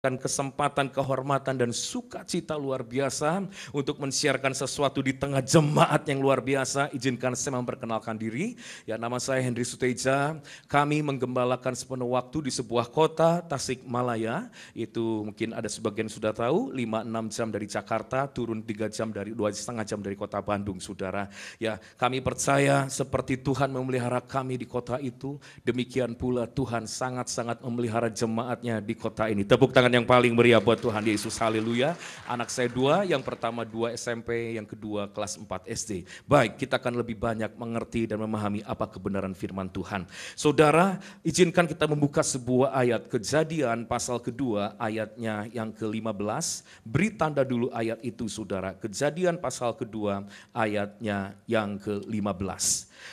kesempatan, kehormatan, dan sukacita luar biasa untuk mensiarkan sesuatu di tengah jemaat yang luar biasa. Izinkan saya memperkenalkan diri. Ya, nama saya Henry Suteja. Kami menggembalakan sepenuh waktu di sebuah kota, Tasikmalaya. Itu mungkin ada sebagian sudah tahu, 5-6 jam dari Jakarta, turun 3 jam dari 2,5 jam dari kota Bandung, saudara. Ya, kami percaya seperti Tuhan memelihara kami di kota itu, demikian pula Tuhan sangat-sangat memelihara jemaatnya di kota ini. Tepuk tangan yang paling meriah buat Tuhan Yesus, haleluya. Anak saya 2, yang pertama 2 SMP, yang kedua kelas 4 SD. Baik, kita akan lebih banyak mengerti dan memahami apa kebenaran firman Tuhan. Saudara, izinkan kita membuka sebuah ayat Kejadian pasal kedua, ayatnya yang ke-15. Beri tanda dulu ayat itu, saudara. Kejadian pasal kedua, ayatnya yang ke-15.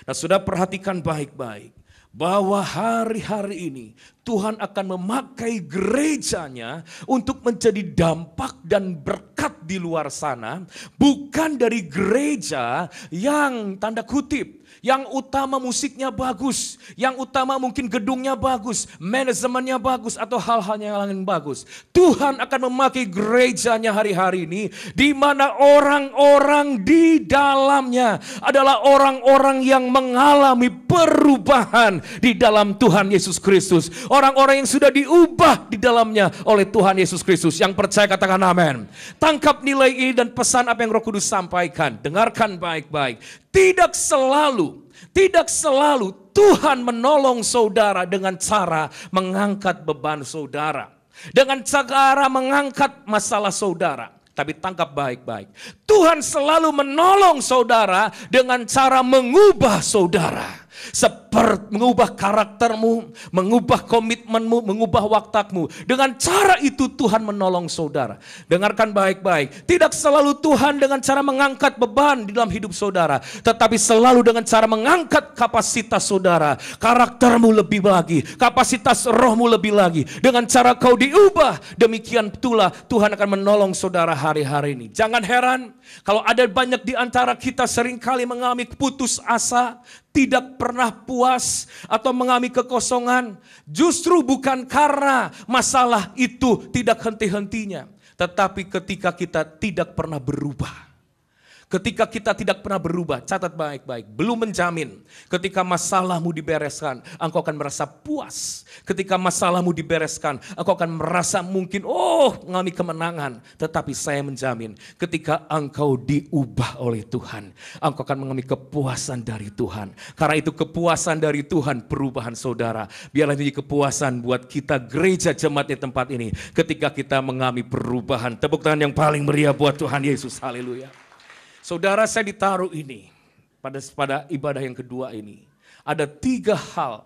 Nah, saudara, perhatikan baik-baik bahwa hari-hari ini Tuhan akan memakai gerejanya untuk menjadi dampak dan berkat di luar sana, bukan dari gereja yang tanda kutip, yang utama musiknya bagus, yang utama mungkin gedungnya bagus, manajemennya bagus, atau hal-hal yang lain bagus. Tuhan akan memakai gerejanya hari-hari ini, di mana orang-orang di dalamnya adalah orang-orang yang mengalami perubahan di dalam Tuhan Yesus Kristus. Orang-orang yang sudah diubah di dalamnya oleh Tuhan Yesus Kristus. Yang percaya katakan amin. Tangkap nilai ini dan pesan apa yang Roh Kudus sampaikan. Dengarkan baik-baik. Tidak selalu Tuhan menolong saudara dengan cara mengangkat beban saudara, dengan cara mengangkat masalah saudara. Tapi tangkap baik-baik. Tuhan selalu menolong saudara dengan cara mengubah saudara. Seperti mengubah karaktermu, mengubah komitmenmu, mengubah waktakmu. Dengan cara itu Tuhan menolong saudara. Dengarkan baik-baik. Tidak selalu Tuhan dengan cara mengangkat beban di dalam hidup saudara, tetapi selalu dengan cara mengangkat kapasitas saudara. Karaktermu lebih lagi, kapasitas rohmu lebih lagi. Dengan cara kau diubah, demikian itulah Tuhan akan menolong saudara hari-hari ini. Jangan heran kalau ada banyak di antara kita seringkali mengalami putus asa, tidak pernah puas, atau mengalami kekosongan. Justru bukan karena masalah itu tidak henti-hentinya, tetapi ketika kita tidak pernah berubah. Ketika kita tidak pernah berubah, catat baik-baik, belum menjamin ketika masalahmu dibereskan, engkau akan merasa puas. Ketika masalahmu dibereskan, engkau akan merasa mungkin, mengalami kemenangan. Tetapi saya menjamin, ketika engkau diubah oleh Tuhan, engkau akan mengalami kepuasan dari Tuhan. Karena itu kepuasan dari Tuhan, perubahan saudara. Biarlah jadi kepuasan buat kita gereja jemaat di tempat ini, ketika kita mengalami perubahan. Tepuk tangan yang paling meriah buat Tuhan Yesus, haleluya. Saudara, saya ditaruh ini pada ibadah yang kedua ini. Ada 3 hal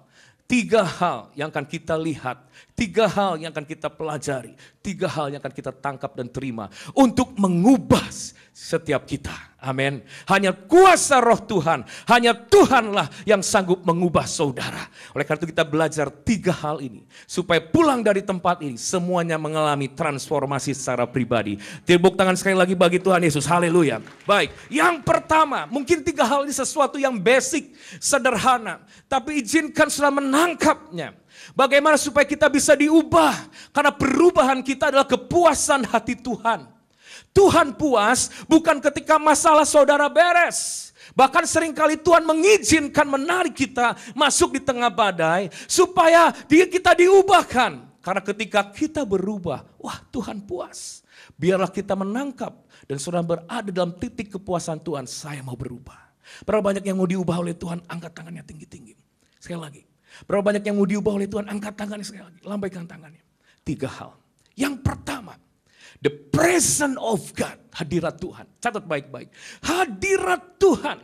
yang akan kita lihat, 3 hal yang akan kita pelajari, 3 hal yang akan kita tangkap dan terima untuk mengubah setiap kita. Amin. Hanya kuasa roh Tuhan, hanya Tuhanlah yang sanggup mengubah saudara. Oleh karena itu kita belajar 3 hal ini, supaya pulang dari tempat ini semuanya mengalami transformasi secara pribadi. Tepuk tangan sekali lagi bagi Tuhan Yesus, haleluya. Baik, yang pertama, mungkin 3 hal ini sesuatu yang basic, sederhana, tapi izinkan sudah menangkapnya. Bagaimana supaya kita bisa diubah? Karena perubahan kita adalah kepuasan hati Tuhan. Tuhan puas bukan ketika masalah saudara beres. Bahkan seringkali Tuhan mengizinkan menarik kita masuk di tengah badai supaya kita diubahkan. Karena ketika kita berubah, Tuhan puas. Biarlah kita menangkap dan saudara berada dalam titik kepuasan Tuhan. Saya mau berubah. Berapa banyak yang mau diubah oleh Tuhan? Angkat tangannya tinggi-tinggi. Sekali lagi. Berapa banyak yang mau diubah oleh Tuhan? Angkat tangannya sekali lagi. Lambaikan tangannya. 3 hal. Yang pertama, the presence of God, hadirat Tuhan. Catat baik-baik. Hadirat Tuhan.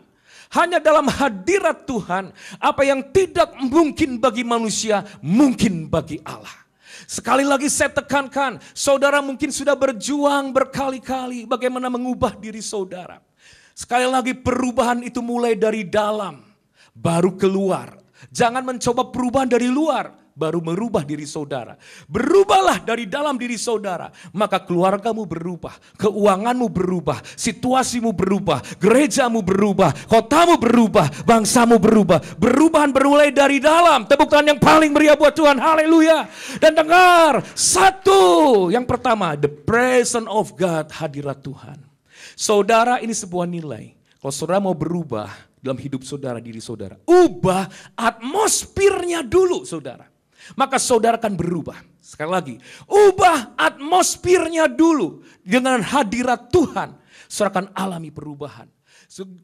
Hanya dalam hadirat Tuhan, apa yang tidak mungkin bagi manusia, mungkin bagi Allah. Sekali lagi saya tekankan, saudara mungkin sudah berjuang berkali-kali bagaimana mengubah diri saudara. Sekali lagi perubahan itu mulai dari dalam, baru keluar. Jangan mencoba perubahan dari luar, baru merubah diri saudara. Berubahlah dari dalam diri saudara, maka keluargamu berubah, keuanganmu berubah, situasimu berubah, gerejamu berubah, kotamu berubah, bangsamu berubah. Perubahan bermulai dari dalam. Tepuk tangan yang paling meriah buat Tuhan, haleluya. Dan dengar, satu, yang pertama, the presence of God, hadirat Tuhan. Saudara, ini sebuah nilai. Kalau saudara mau berubah dalam hidup saudara, diri saudara, ubah atmosfernya dulu saudara. Maka saudara akan berubah. Sekali lagi, ubah atmosfernya dulu dengan hadirat Tuhan. Saudara akan alami perubahan.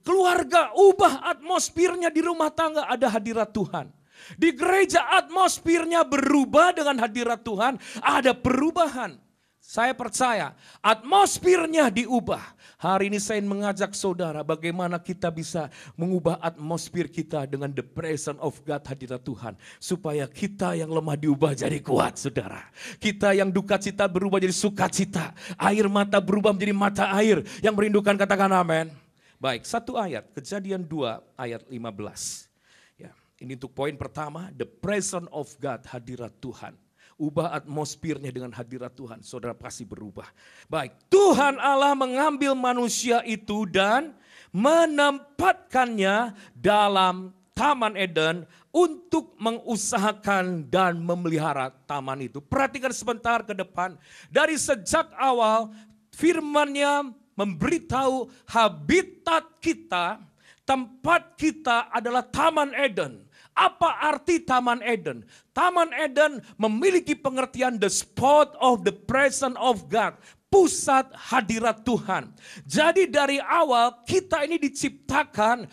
Keluarga, ubah atmosfernya di rumah tangga, ada hadirat Tuhan. Di gereja atmosfernya berubah dengan hadirat Tuhan, ada perubahan. Saya percaya atmosfernya diubah. Hari ini saya ingin mengajak saudara bagaimana kita bisa mengubah atmosfer kita dengan the presence of God, hadirat Tuhan. Supaya kita yang lemah diubah jadi kuat saudara. Kita yang duka cita berubah jadi sukacita. Air mata berubah menjadi mata air. Yang merindukan katakan amin. Baik, satu ayat, Kejadian 2 ayat 15. Ya, ini untuk poin pertama, the presence of God, hadirat Tuhan. Ubah atmosfernya dengan hadirat Tuhan, saudara pasti berubah. Baik, Tuhan Allah mengambil manusia itu dan menempatkannya dalam Taman Eden untuk mengusahakan dan memelihara taman itu. Perhatikan sebentar ke depan, dari sejak awal firman-Nya memberitahu habitat kita, tempat kita adalah Taman Eden. Apa arti Taman Eden? Taman Eden memiliki pengertian the spot of the presence of God. Pusat hadirat Tuhan. Jadi dari awal kita ini diciptakan,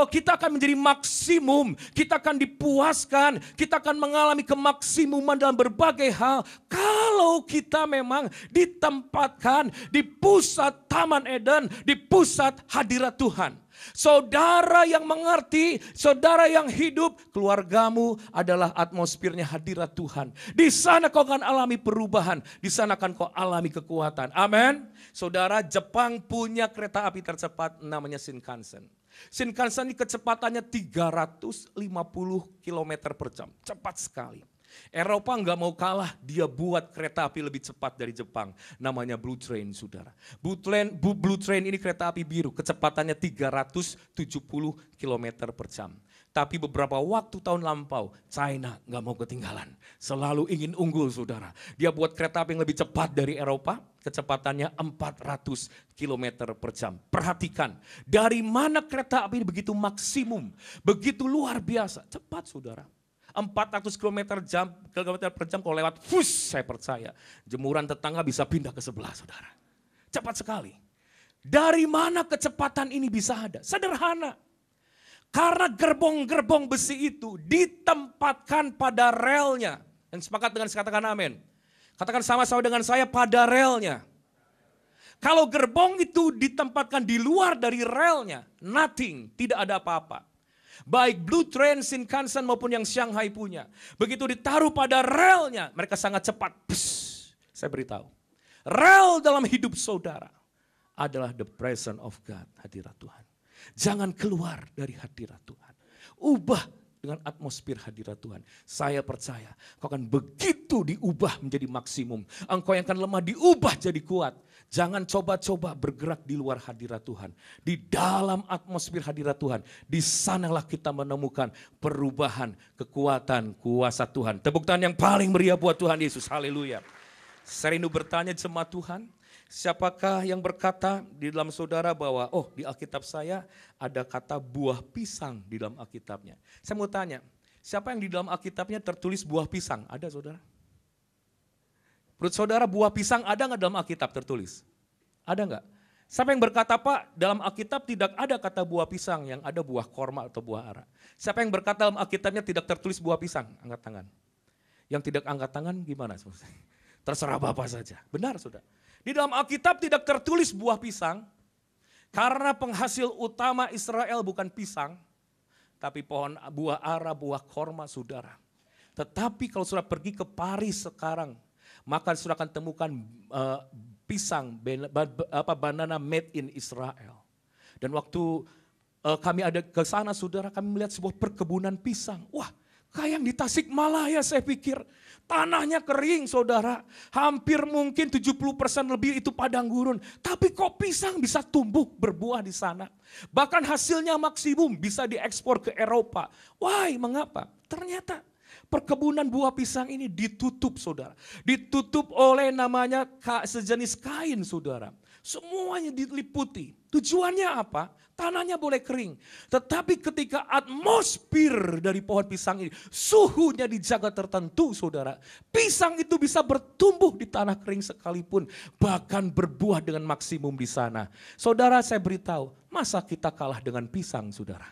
kita akan menjadi maksimum, kita akan dipuaskan, kita akan mengalami kemaksimuman dalam berbagai hal. Kalau kita memang ditempatkan di pusat Taman Eden, di pusat hadirat Tuhan. Saudara yang mengerti, saudara yang hidup, keluargamu adalah atmosfernya hadirat Tuhan. Di sana kau akan alami perubahan, di sana akan kau alami kekuatan. Amin. Saudara, Jepang punya kereta api tercepat namanya Shinkansen. Shinkansen ini kecepatannya 350 km per jam, cepat sekali. Eropa nggak mau kalah, dia buat kereta api lebih cepat dari Jepang. Namanya Blue Train, saudara. Blue Train ini kereta api biru, kecepatannya 370 km per jam. Tapi beberapa waktu tahun lampau, China nggak mau ketinggalan. Selalu ingin unggul, saudara. Dia buat kereta api yang lebih cepat dari Eropa, kecepatannya 400 km per jam. Perhatikan, dari mana kereta api ini begitu maksimum, begitu luar biasa. Cepat, saudara. 400 km per jam kalau lewat, saya percaya jemuran tetangga bisa pindah ke sebelah, saudara. Cepat sekali. Dari mana kecepatan ini bisa ada? Sederhana. Karena gerbong-gerbong besi itu ditempatkan pada relnya. Yang sepakat dengan saya katakan amin. Katakan sama-sama dengan saya, pada relnya. Kalau gerbong itu ditempatkan di luar dari relnya, nothing, tidak ada apa-apa. Baik Blue Train, Shinkansen maupun yang Shanghai punya. Begitu ditaruh pada relnya, mereka sangat cepat. Saya beritahu, rel dalam hidup saudara adalah the presence of God, hadirat Tuhan. Jangan keluar dari hadirat Tuhan. Ubah dengan atmosfer hadirat Tuhan. Saya percaya kau akan begitu diubah menjadi maksimum. Engkau yang akan lemah diubah jadi kuat. Jangan coba-coba bergerak di luar hadirat Tuhan. Di dalam atmosfer hadirat Tuhan. Di sanalah kita menemukan perubahan, kekuatan, kuasa Tuhan. Tepuk tangan yang paling meriah buat Tuhan Yesus. Haleluya. Saya rindu bertanya jemaat Tuhan. Siapakah yang berkata di dalam saudara bahwa di Alkitab saya ada kata buah pisang di dalam Alkitabnya. Saya mau tanya, siapa yang di dalam Alkitabnya tertulis buah pisang? Ada saudara? Menurut saudara buah pisang ada nggak dalam Alkitab tertulis? Ada nggak? Siapa yang berkata Pak dalam Alkitab tidak ada kata buah pisang, yang ada buah korma atau buah ara? Siapa yang berkata dalam Alkitabnya tidak tertulis buah pisang? Angkat tangan. Yang tidak angkat tangan gimana? Terserah Bapak saja. Benar saudara. Di dalam Alkitab tidak tertulis buah pisang, karena penghasil utama Israel bukan pisang, tapi pohon buah ara, buah korma, saudara. Tetapi kalau saudara pergi ke Paris sekarang, maka saudara akan temukan pisang, banana made in Israel. Dan waktu kami ada ke sana, saudara, kami melihat sebuah perkebunan pisang. Wah, Kayak yang di Tasikmalaya saya pikir. Tanahnya kering saudara. Hampir mungkin 70% lebih itu padang gurun. Tapi kok pisang bisa tumbuh berbuah di sana. Bahkan hasilnya maksimum bisa diekspor ke Eropa. Why? Mengapa? Ternyata perkebunan buah pisang ini ditutup saudara. Ditutup oleh namanya sejenis kain saudara. Semuanya diliputi. Tujuannya apa? Tanahnya boleh kering. Tetapi ketika atmosfer dari pohon pisang ini, suhunya dijaga tertentu saudara. Pisang itu bisa bertumbuh di tanah kering sekalipun. Bahkan berbuah dengan maksimum di sana. Saudara saya beritahu, masa kita kalah dengan pisang saudara?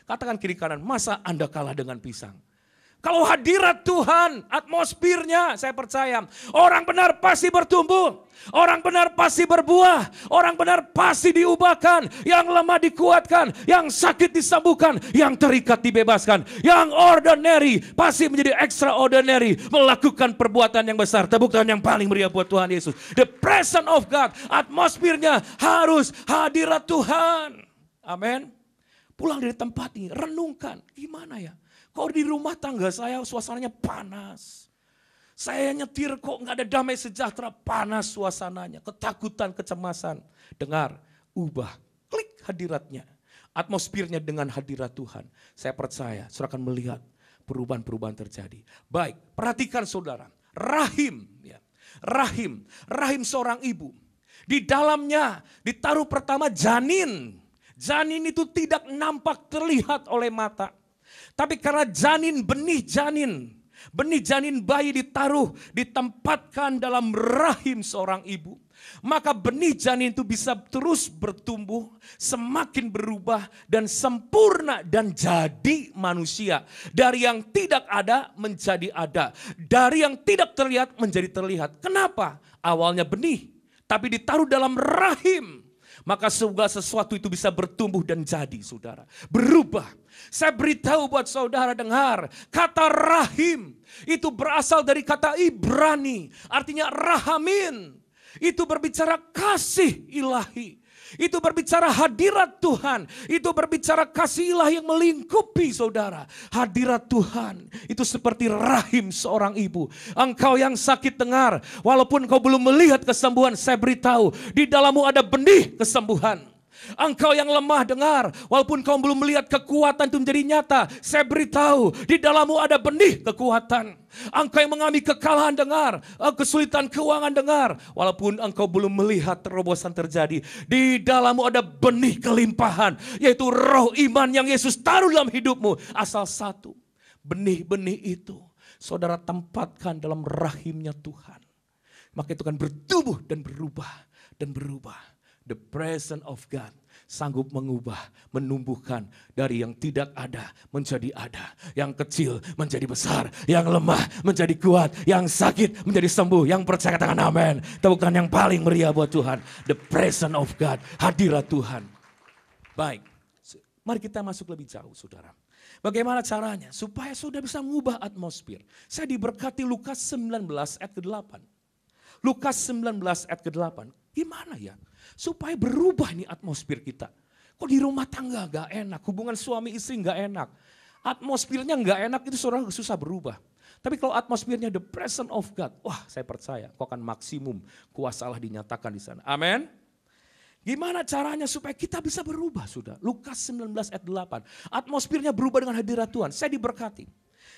Katakan kiri kanan, masa Anda kalah dengan pisang? Kalau hadirat Tuhan, atmosfernya saya percaya, orang benar pasti bertumbuh. Orang benar pasti berbuah. Orang benar pasti diubahkan. Yang lemah dikuatkan. Yang sakit disembuhkan. Yang terikat dibebaskan. Yang ordinary pasti menjadi extraordinary. Melakukan perbuatan yang besar. Tepuk tangan yang paling meriah buat Tuhan Yesus. The presence of God. Atmosfernya harus hadirat Tuhan. Amin. Pulang dari tempat ini, renungkan. Gimana ya? Kok di rumah tangga saya suasananya panas. Saya nyetir kok nggak ada damai sejahtera, panas suasananya. Ketakutan, kecemasan. Dengar, ubah, klik hadiratnya. Atmosfernya dengan hadirat Tuhan. Saya percaya, saudara akan melihat perubahan-perubahan terjadi. Baik, perhatikan saudara. Rahim, ya. Rahim seorang ibu. Di dalamnya ditaruh pertama janin. Janin itu tidak nampak terlihat oleh mata. Tapi karena benih janin bayi ditempatkan dalam rahim seorang ibu. Maka benih janin itu bisa terus bertumbuh, semakin berubah dan sempurna dan jadi manusia. Dari yang tidak ada menjadi ada. Dari yang tidak terlihat menjadi terlihat. Kenapa? Awalnya benih, tapi ditaruh dalam rahim. Maka segala sesuatu itu bisa bertumbuh dan jadi saudara. Berubah. Saya beritahu buat saudara dengar. Kata rahim itu berasal dari kata Ibrani. Artinya rahamin. Itu berbicara kasih ilahi. Itu berbicara hadirat Tuhan. Itu berbicara kasih ilahi yang melingkupi saudara. Hadirat Tuhan itu seperti rahim seorang ibu. Engkau yang sakit dengar. Walaupun kau belum melihat kesembuhan, saya beritahu. Di dalammu ada benih kesembuhan. Engkau yang lemah dengar. Walaupun kau belum melihat kekuatan itu menjadi nyata, saya beritahu. Di dalammu ada benih kekuatan. Engkau yang mengalami kekalahan dengar, kesulitan keuangan dengar. Walaupun engkau belum melihat terobosan terjadi, di dalammu ada benih kelimpahan, yaitu roh iman yang Yesus taruh dalam hidupmu. Asal satu, benih-benih itu saudara tempatkan dalam rahimnya Tuhan. Maka itu akan bertumbuh dan berubah dan berubah. The presence of God sanggup mengubah, menumbuhkan dari yang tidak ada menjadi ada. Yang kecil menjadi besar, yang lemah menjadi kuat, yang sakit menjadi sembuh. Yang percaya katakan amin. Tepuk tangan yang paling meriah buat Tuhan. The presence of God, hadirat Tuhan. Baik, mari kita masuk lebih jauh saudara. Bagaimana caranya? Supaya sudah bisa mengubah atmosfer. Saya diberkati Lukas 19 ayat ke-8. Lukas 19 ayat ke-8. Gimana ya? Supaya berubah nih atmosfer kita. Kok di rumah tangga gak enak, hubungan suami istri gak enak. Atmosfernya gak enak itu saudara susah berubah. Tapi kalau atmosfernya the presence of God, wah saya percaya kau akan maksimum kuasa Allah dinyatakan di sana. Amin. Gimana caranya supaya kita bisa berubah sudah? Lukas 19 ayat 8. Atmosfernya berubah dengan hadirat Tuhan. Saya diberkati.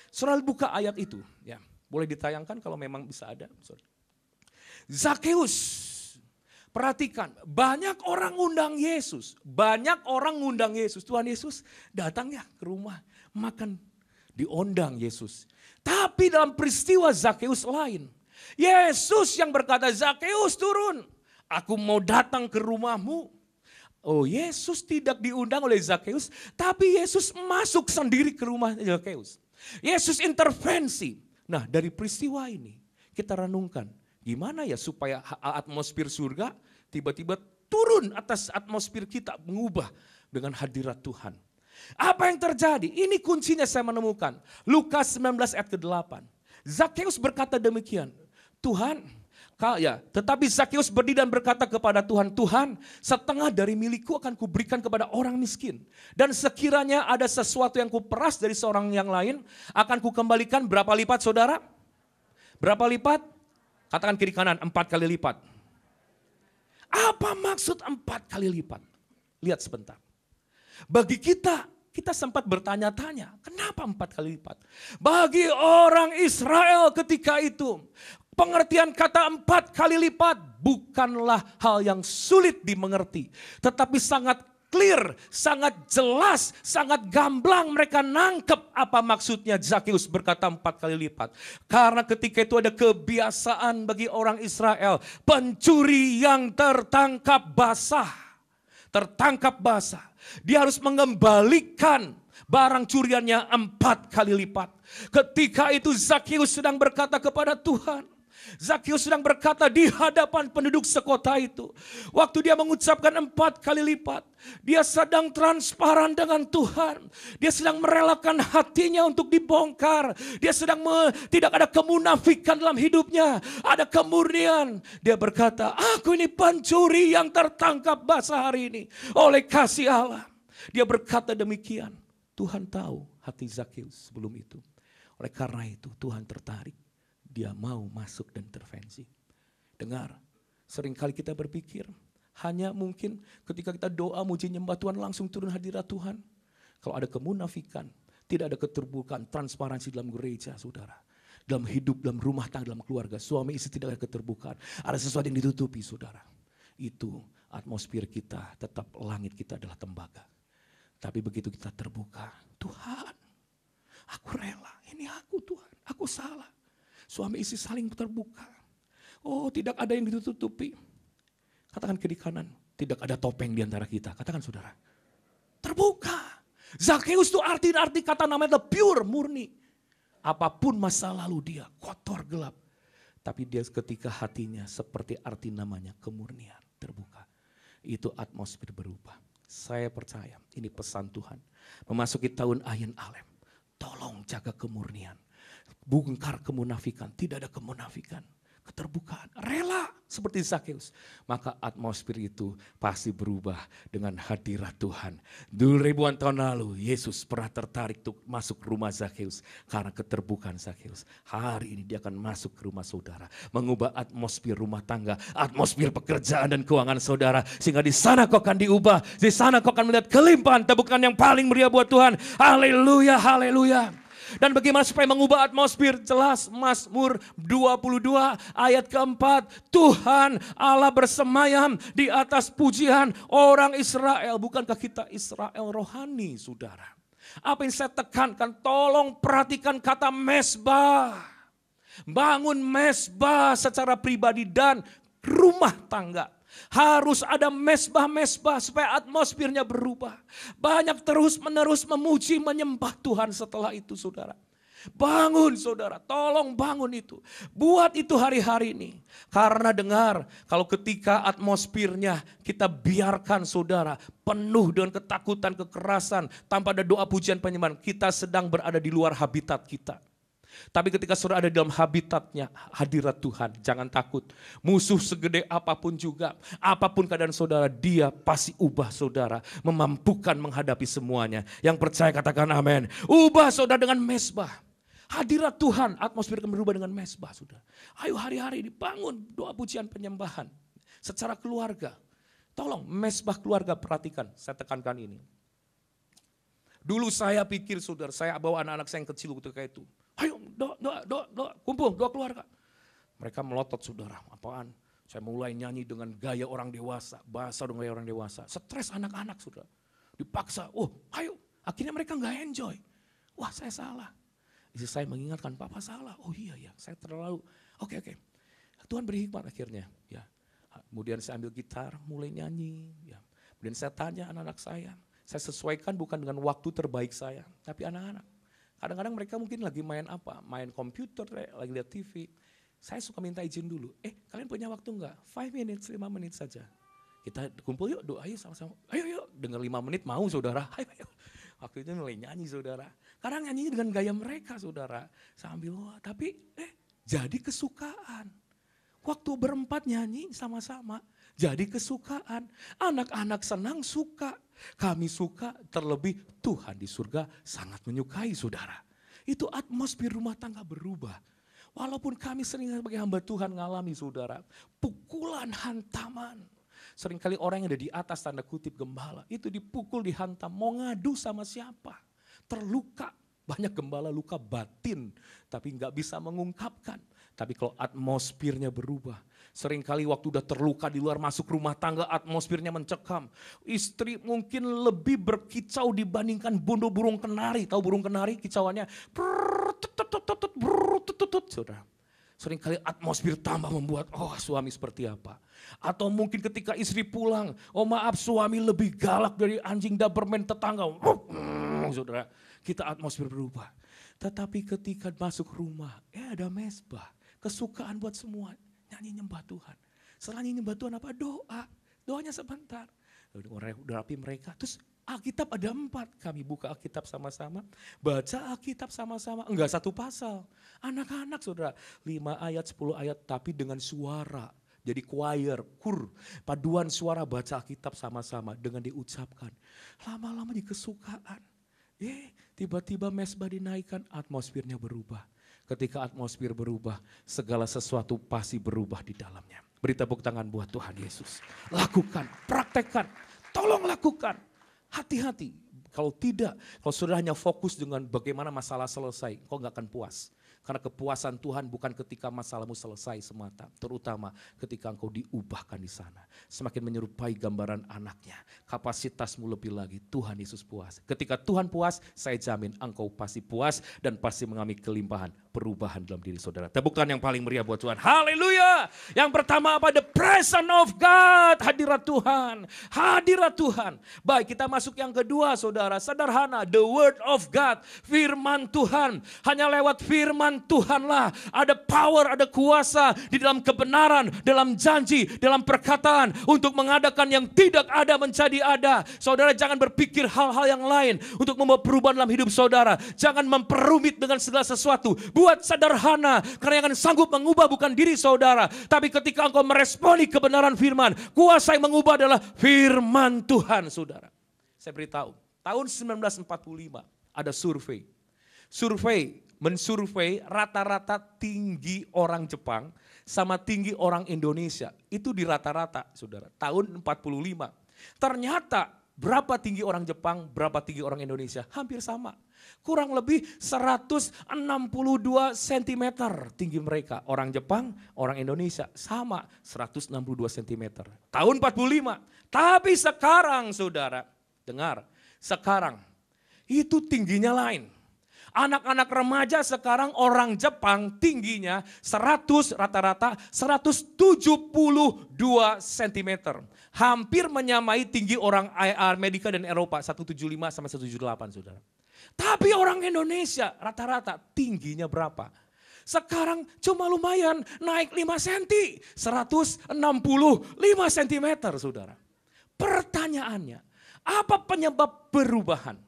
Saudara buka ayat itu. Ya, boleh ditayangkan kalau memang bisa ada. Zakheus. Perhatikan, banyak orang undang Yesus. Banyak orang undang Yesus. Tuhan Yesus datang ya ke rumah. Makan, diundang Yesus. Tapi dalam peristiwa Zakheus lain. Yesus yang berkata, Zakheus turun. Aku mau datang ke rumahmu. Oh, Yesus tidak diundang oleh Zakheus. Tapi Yesus masuk sendiri ke rumah Zakheus. Yesus intervensi. Nah dari peristiwa ini kita renungkan. Gimana ya supaya atmosfer surga tiba-tiba turun atas atmosfer kita mengubah dengan hadirat Tuhan. Apa yang terjadi? Ini kuncinya saya menemukan. Lukas 19 ayat ke-8. Zakheus berkata demikian. Tuhan, Tetapi Zakeus berdiri dan berkata kepada Tuhan, Tuhan, setengah dari milikku akan kuberikan kepada orang miskin. Dan sekiranya ada sesuatu yang kuperas dari seorang yang lain, akan kukembalikan berapa lipat saudara? Berapa lipat? Katakan kiri kanan, 4 kali lipat. Apa maksud 4 kali lipat? Lihat sebentar. Bagi kita sempat bertanya-tanya, kenapa 4 kali lipat? Bagi orang Israel ketika itu, pengertian kata 4 kali lipat bukanlah hal yang sulit dimengerti. Tetapi sangat clear, sangat jelas, sangat gamblang mereka nangkep apa maksudnya Zakeus berkata 4 kali lipat. Karena ketika itu ada kebiasaan bagi orang Israel, pencuri yang tertangkap basah. Dia harus mengembalikan barang curiannya 4 kali lipat. Ketika itu Zakeus sedang berkata kepada Tuhan. Zakeus sedang berkata di hadapan penduduk sekota itu. Waktu dia mengucapkan 4 kali lipat. Dia sedang transparan dengan Tuhan. Dia sedang merelakan hatinya untuk dibongkar. Dia sedang tidak ada kemunafikan dalam hidupnya. Ada kemurnian. Dia berkata, aku ini pencuri yang tertangkap basah hari ini. Oleh kasih Allah. Dia berkata demikian. Tuhan tahu hati Zakeus sebelum itu. Oleh karena itu Tuhan tertarik. Dia mau masuk dan intervensi. Dengar, seringkali kita berpikir, hanya mungkin ketika kita doa muji nyembah Tuhan langsung turun hadirat Tuhan. Kalau ada kemunafikan, tidak ada keterbukaan, transparansi dalam gereja saudara. Dalam hidup, dalam rumah tangga, dalam keluarga, suami istri tidak ada keterbukaan. Ada sesuatu yang ditutupi saudara. Itu atmosfer kita, tetap langit kita adalah tembaga. Tapi begitu kita terbuka, Tuhan, aku rela, ini aku Tuhan, aku salah. Suami istri saling terbuka. Oh, tidak ada yang ditutupi. Katakan kiri kanan, tidak ada topeng di antara kita. Katakan saudara, terbuka. Zakeus itu arti kata namanya pure, murni. Apapun masa lalu dia, kotor, gelap. Tapi dia ketika hatinya seperti arti namanya, kemurnian, terbuka. Itu atmosfer berubah. Saya percaya, ini pesan Tuhan. Memasuki tahun Ayin Alem, tolong jaga kemurnian. Bongkar kemunafikan, tidak ada kemunafikan. Keterbukaan, rela seperti Zakeus. Maka atmosfer itu pasti berubah dengan hadirat Tuhan. Dulu ribuan tahun lalu Yesus pernah tertarik untuk masuk rumah Zakeus. Karena keterbukaan Zakeus. Hari ini dia akan masuk ke rumah saudara. Mengubah atmosfer rumah tangga, atmosfer pekerjaan dan keuangan saudara. Sehingga di sana kau akan diubah. Di sana kau akan melihat kelimpahan, tebukan yang paling meriah buat Tuhan. Haleluya, haleluya. Dan bagaimana supaya mengubah atmosfer? Jelas Mazmur 22 ayat keempat. Tuhan Allah bersemayam di atas pujian orang Israel. Bukankah kita Israel rohani saudara? Apa yang saya tekankan? Tolong perhatikan kata mesbah. Bangun mesbah secara pribadi dan rumah tangga. Harus ada mesbah-mesbah supaya atmosfernya berubah. Banyak terus-menerus memuji, menyembah Tuhan setelah itu saudara. Bangun saudara, tolong bangun itu. Buat itu hari-hari ini. Karena dengar, kalau ketika atmosfernya kita biarkan saudara penuh dengan ketakutan, kekerasan, tanpa ada doa pujian penyembahan, kita sedang berada di luar habitat kita. Tapi ketika saudara ada dalam habitatnya, hadirat Tuhan, jangan takut. Musuh segede apapun juga, apapun keadaan saudara, dia pasti ubah saudara, memampukan menghadapi semuanya. Yang percaya katakan amin. Ubah saudara dengan mesbah. Hadirat Tuhan, atmosfer akan berubah dengan mesbah saudara. Ayo hari-hari dibangun doa pujian penyembahan. Secara keluarga, tolong mesbah keluarga perhatikan, saya tekankan ini. Dulu saya pikir saudara, saya bawa anak-anak saya yang kecil ketika itu. Ayo doa, kumpul, doa keluarga. Mereka melotot saudara, apaan? Saya mulai nyanyi dengan gaya orang dewasa, bahasa dengan gaya orang dewasa. Stres anak-anak saudara, dipaksa, ayo. Akhirnya mereka gak enjoy. Wah saya salah. Istri saya mengingatkan, papa salah. Oh iya ya, saya terlalu, oke. Tuhan beri hikmat akhirnya. Ya. Kemudian saya ambil gitar, mulai nyanyi. Ya. Kemudian saya tanya anak-anak saya sesuaikan bukan dengan waktu terbaik saya, tapi anak-anak. Kadang-kadang mereka mungkin lagi main apa? Main komputer, lagi lihat TV. Saya suka minta izin dulu. Kalian punya waktu enggak? 5 minutes, 5 menit saja. Kita kumpul yuk, doa yuk sama-sama. Ayo yuk, dengar 5 menit mau saudara. Ayo. Waktu itu mulai nyanyi saudara. Kadang nyanyi dengan gaya mereka saudara. Sambil tapi jadi kesukaan. Waktu berempat nyanyi sama-sama. Jadi kesukaan. Anak-anak senang, suka. Kami suka, terlebih Tuhan di surga sangat menyukai saudara. Itu atmosfer rumah tangga berubah. Walaupun kami sering sebagai hamba Tuhan ngalami saudara. Pukulan, hantaman. Seringkali orang yang ada di atas tanda kutip gembala. Itu dipukul, dihantam. Mau ngadu sama siapa. Terluka. Banyak gembala luka batin. Tapi gak bisa mengungkapkan. Tapi kalau atmosfernya berubah. Seringkali waktu udah terluka di luar masuk rumah tangga atmosfernya mencekam. Istri mungkin lebih berkicau dibandingkan bondo burung kenari. Tahu burung kenari kicauannya? Saudara. Seringkali atmosfer tambah membuat suami seperti apa. Atau mungkin ketika istri pulang. Maaf suami lebih galak dari anjing Doberman tetangga. Saudara, kita atmosfer berubah. Tetapi ketika masuk rumah ada mezbah. Kesukaan buat semua. Nyanyi nyembah Tuhan. Setelah nyembah Tuhan apa? Doa. Doanya sebentar. Udah rapi mereka. Terus Alkitab ada 4. Kami buka Alkitab sama-sama. Baca Alkitab sama-sama. Enggak satu pasal. Anak-anak saudara. 5 ayat, 10 ayat. Tapi dengan suara. Jadi choir, paduan suara baca Alkitab sama-sama. Dengan diucapkan. Lama-lama di kesukaan. Tiba-tiba mezbah dinaikkan. Atmosfernya berubah. Ketika atmosfer berubah, segala sesuatu pasti berubah di dalamnya. Beri tepuk tangan buat Tuhan Yesus. Lakukan, praktekkan, tolong lakukan. Hati-hati, kalau tidak, kalau sudah hanya fokus dengan bagaimana masalah selesai, kau gak akan puas. Karena kepuasan Tuhan bukan ketika masalahmu selesai semata. Terutama ketika engkau diubahkan di sana. Semakin menyerupai gambaran anaknya. Kapasitasmu lebih lagi. Tuhan Yesus puas. Ketika Tuhan puas, saya jamin engkau pasti puas. Dan pasti mengalami kelimpahan perubahan dalam diri saudara. Tepuk tangan yang paling meriah buat Tuhan. Haleluya. Yang pertama apa? The presence of God. Hadirat Tuhan. Hadirat Tuhan. Baik, kita masuk yang kedua saudara. Sederhana. The word of God. Firman Tuhan. Hanya lewat firman Tuhanlah ada power, ada kuasa di dalam kebenaran, dalam janji, dalam perkataan untuk mengadakan yang tidak ada menjadi ada. Saudara jangan berpikir hal-hal yang lain untuk membawa perubahan dalam hidup saudara. Jangan memperumit dengan segala sesuatu. Buat sederhana karena yang akan sanggup mengubah bukan diri saudara. Tapi ketika engkau meresponi kebenaran firman, kuasa yang mengubah adalah firman Tuhan saudara. Saya beritahu, tahun 1945 ada survei. Mensurvei rata-rata tinggi orang Jepang sama tinggi orang Indonesia. Itu di rata-rata saudara, tahun 45. Ternyata berapa tinggi orang Jepang, berapa tinggi orang Indonesia? Hampir sama. Kurang lebih 162 cm tinggi mereka. Orang Jepang, orang Indonesia sama 162 cm. Tahun 45. Tapi sekarang saudara, dengar, sekarang itu tingginya lain. Anak-anak remaja sekarang orang Jepang tingginya rata-rata 172 cm. Hampir menyamai tinggi orang Amerika dan Eropa 175 sampai 178 saudara. Tapi orang Indonesia rata-rata tingginya berapa? Sekarang cuma lumayan naik 5 cm, 165 cm saudara. Pertanyaannya, apa penyebab perubahan?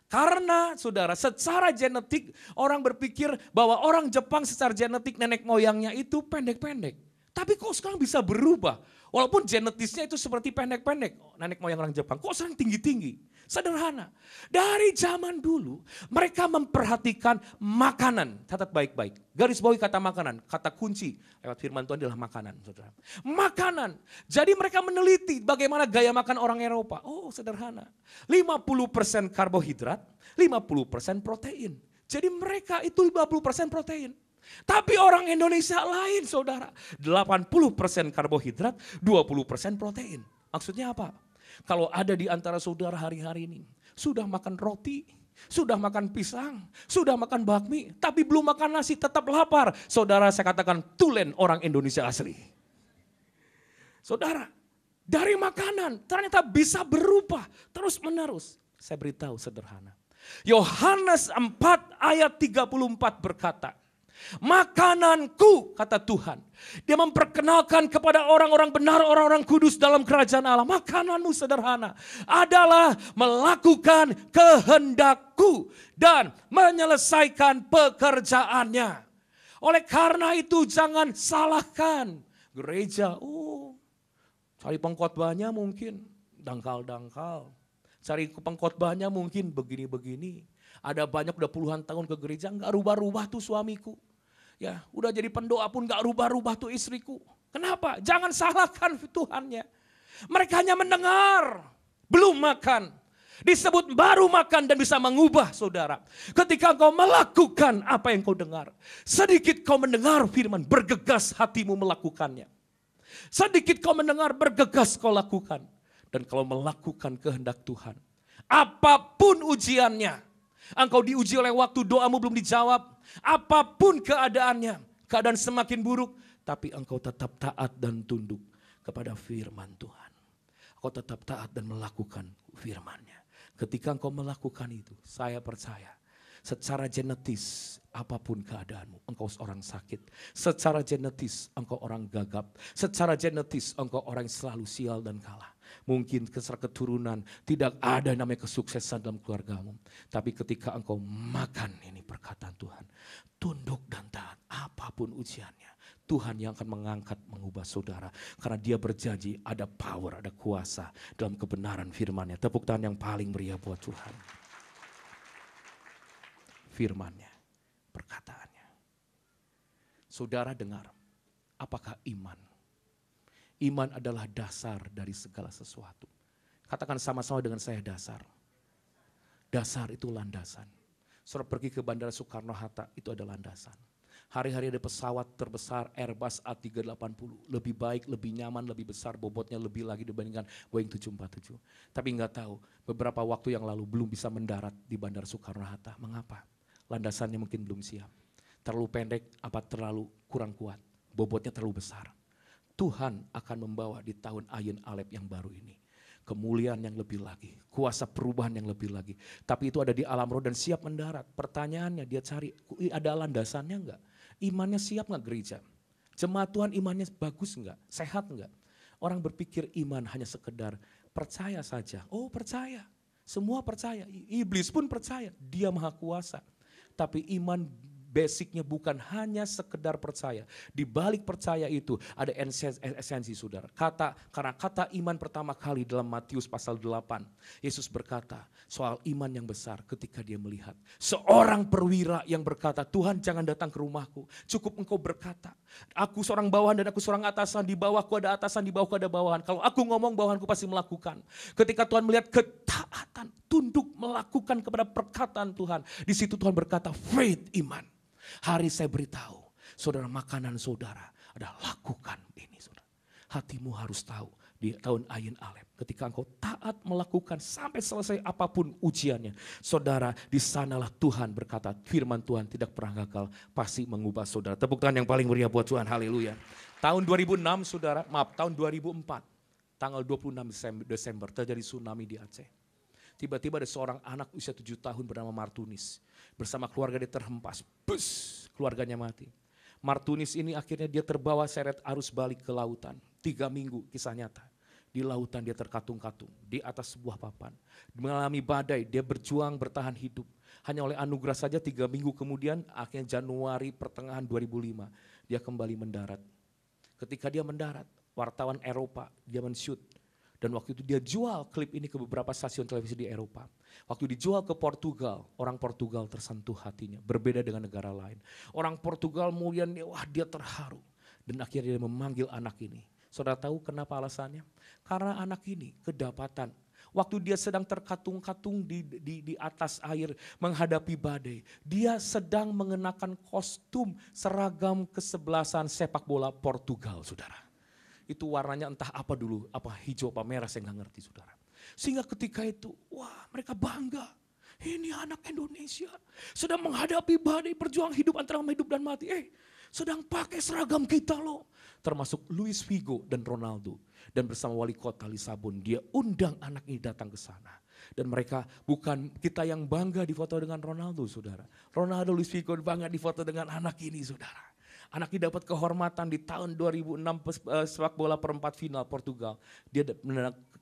Karena saudara secara genetik orang berpikir bahwa orang Jepang secara genetik nenek moyangnya itu pendek-pendek. Tapi kok sekarang bisa berubah? Walaupun genetisnya itu seperti pendek-pendek nenek moyang orang Jepang. Kok sekarang tinggi-tinggi? Sederhana. Dari zaman dulu mereka memperhatikan makanan. Catat baik-baik. Garis bawahi kata makanan. Kata kunci lewat firman Tuhan adalah makanan. Saudara. Makanan. Jadi mereka meneliti bagaimana gaya makan orang Eropa. Oh sederhana. 50% karbohidrat, 50% protein. Jadi mereka itu 50% protein. Tapi orang Indonesia lain saudara. 80% karbohidrat, 20% protein. Maksudnya apa? Kalau ada di antara saudara hari-hari ini, sudah makan roti, sudah makan pisang, sudah makan bakmi, tapi belum makan nasi, tetap lapar. Saudara saya katakan tulen orang Indonesia asli. Saudara, dari makanan ternyata bisa berubah terus menerus. Saya beritahu sederhana. Yohanes 4 ayat 34 berkata, makananku, kata Tuhan. Dia memperkenalkan kepada orang-orang benar, orang-orang kudus dalam kerajaan Allah. Makananmu sederhana adalah melakukan kehendakku dan menyelesaikan pekerjaannya. Oleh karena itu jangan salahkan Gereja, cari pengkhotbahnya mungkin dangkal-dangkal. Cari pengkhotbahnya mungkin begini-begini. Ada banyak udah puluhan tahun ke gereja, nggak rubah-rubah tuh suamiku. Ya, udah jadi pendoa pun nggak rubah-rubah tuh istriku. Kenapa? Jangan salahkan Tuhannya. Mereka hanya mendengar, belum makan. Disebut baru makan dan bisa mengubah saudara. Ketika kau melakukan apa yang kau dengar. Sedikit kau mendengar firman, bergegas hatimu melakukannya. Sedikit kau mendengar, bergegas kau lakukan. Dan kalau melakukan kehendak Tuhan. Apapun ujiannya. Engkau diuji oleh waktu doamu belum dijawab. Apapun keadaannya. Keadaan semakin buruk. Tapi engkau tetap taat dan tunduk kepada firman Tuhan. Engkau tetap taat dan melakukan firman-Nya. Ketika engkau melakukan itu, saya percaya secara genetis apapun keadaanmu, engkau seorang sakit. Secara genetis engkau orang gagap. Secara genetis engkau orang yang selalu sial dan kalah. Mungkin secara keturunan tidak ada namanya kesuksesan dalam keluargamu. Tapi ketika engkau makan ini perkataan Tuhan, tunduk dan taat apapun ujiannya. Tuhan yang akan mengangkat, mengubah saudara. Karena dia berjanji ada power, ada kuasa dalam kebenaran firman-Nya. Tepuk tangan yang paling meriah buat Tuhan. Firman-Nya, perkataannya. Saudara dengar, apakah iman? Iman adalah dasar dari segala sesuatu. Katakan sama-sama dengan saya, dasar. Dasar itu landasan. Saudara pergi ke Bandara Soekarno-Hatta, itu ada landasan. Hari-hari ada pesawat terbesar Airbus A380. Lebih baik, lebih nyaman, lebih besar, bobotnya lebih lagi dibandingkan Boeing 747. Tapi nggak tahu, beberapa waktu yang lalu belum bisa mendarat di Bandara Soekarno-Hatta. Mengapa? Landasannya mungkin belum siap. Terlalu pendek, apa terlalu kurang kuat. Bobotnya terlalu besar. Tuhan akan membawa di tahun Ayin Alep yang baru ini. Kemuliaan yang lebih lagi, kuasa perubahan yang lebih lagi. Tapi itu ada di alam roh dan siap mendarat. Pertanyaannya dia cari, ada landasannya enggak? Imannya siap enggak gereja? Jemaat Tuhan imannya bagus enggak? Sehat enggak? Orang berpikir iman hanya sekedar percaya saja. Oh percaya, semua percaya. Iblis pun percaya, dia maha kuasa. Tapi iman basicnya bukan hanya sekedar percaya. Di balik percaya itu ada esensi saudara. Karena kata iman pertama kali dalam Matius pasal 8. Yesus berkata soal iman yang besar ketika dia melihat. Seorang perwira yang berkata, Tuhan jangan datang ke rumahku. Cukup engkau berkata, aku seorang bawahan dan aku seorang atasan. Di bawahku ada atasan, di bawahku ada bawahan. Kalau aku ngomong bawahanku pasti melakukan. Ketika Tuhan melihat ketaatan, tunduk melakukan kepada perkataan Tuhan. Di situ Tuhan berkata faith, iman. Hari saya beritahu, saudara makanan saudara adalah lakukan ini saudara. Hatimu harus tahu di tahun Ayin Alep. Ketika engkau taat melakukan sampai selesai apapun ujiannya. Saudara di sanalah Tuhan berkata firman Tuhan tidak pernah gagal. Pasti mengubah saudara. Tepuk tangan yang paling meriah buat Tuhan, haleluya. Tahun 2006 saudara, tahun 2004. Tanggal 26 Desember terjadi tsunami di Aceh. Tiba-tiba ada seorang anak usia 7 tahun bernama Martunis. Bersama keluarga dia terhempas. Bus, keluarganya mati. Martunis ini akhirnya dia terbawa seret arus balik ke lautan. 3 minggu kisah nyata. Di lautan dia terkatung-katung. Di atas sebuah papan. Mengalami badai, dia berjuang bertahan hidup. Hanya oleh anugerah saja 3 minggu kemudian akhirnya Januari pertengahan 2005. Dia kembali mendarat. Ketika dia mendarat, wartawan Eropa dia men-shoot. Dan waktu itu dia jual klip ini ke beberapa stasiun televisi di Eropa. Waktu dijual ke Portugal, orang Portugal tersentuh hatinya. Berbeda dengan negara lain. Orang Portugal kemudian wah dia terharu. Dan akhirnya dia memanggil anak ini. Saudara tahu kenapa alasannya? Karena anak ini kedapatan. Waktu dia sedang terkatung-katung di atas air menghadapi badai. Dia sedang mengenakan kostum seragam kesebelasan sepak bola Portugal saudara. Itu warnanya entah apa dulu, apa hijau, apa merah, saya nggak ngerti saudara. Sehingga ketika itu, wah mereka bangga. Ini anak Indonesia sedang menghadapi badai berjuang hidup antara hidup dan mati. Sedang pakai seragam kita loh. Termasuk Luis Figo dan Ronaldo. Dan bersama wali kota Lisabon, dia undang anak ini datang ke sana. Dan mereka bukan kita yang bangga difoto dengan Ronaldo saudara. Ronaldo, Luis Figo bangga difoto dengan anak ini saudara. Anak ini dapat kehormatan di tahun 2006 sepak bola perempat final Portugal. Dia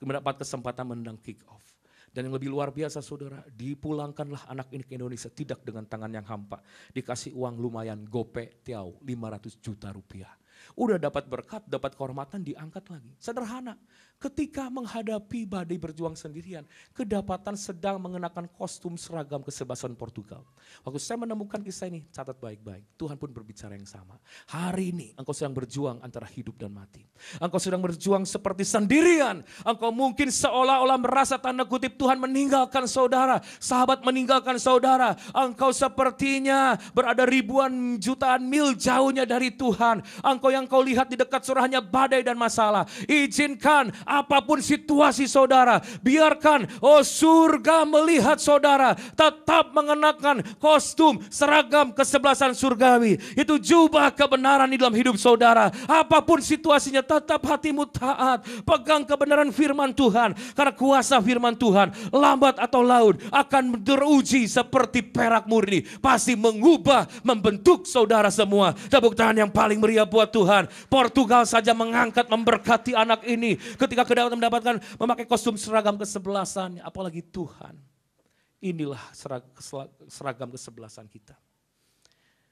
mendapat kesempatan menendang kick off. Dan yang lebih luar biasa saudara, dipulangkanlah anak ini ke Indonesia tidak dengan tangan yang hampa. Dikasih uang lumayan gope tiau 500 juta rupiah. Udah dapat berkat, dapat kehormatan, diangkat lagi. Sederhana. Ketika menghadapi badai berjuang sendirian, kedapatan sedang mengenakan kostum seragam kesebelasan Portugal. Waktu saya menemukan kisah ini, catat baik-baik. Tuhan pun berbicara yang sama. Hari ini engkau sedang berjuang antara hidup dan mati. Engkau sedang berjuang seperti sendirian. Engkau mungkin seolah-olah merasa tanda kutip Tuhan meninggalkan saudara. Sahabat meninggalkan saudara. Engkau sepertinya berada ribuan jutaan mil jauhnya dari Tuhan. Engkau yang kau lihat di dekat saudara hanya badai dan masalah. Izinkan apapun situasi saudara, biarkan surga melihat saudara tetap mengenakan kostum seragam kesebelasan surgawi. Itu jubah kebenaran di dalam hidup saudara. Apapun situasinya tetap hatimu taat, pegang kebenaran firman Tuhan. Karena kuasa firman Tuhan lambat atau laut akan teruji seperti perak murni, pasti mengubah, membentuk saudara semua. Tepuk tangan yang paling meriah buat Tuhan. Portugal saja mengangkat, memberkati anak ini ketika kedapatan mendapatkan memakai kostum seragam kesebelasan, apalagi Tuhan. Inilah seragam kesebelasan kita.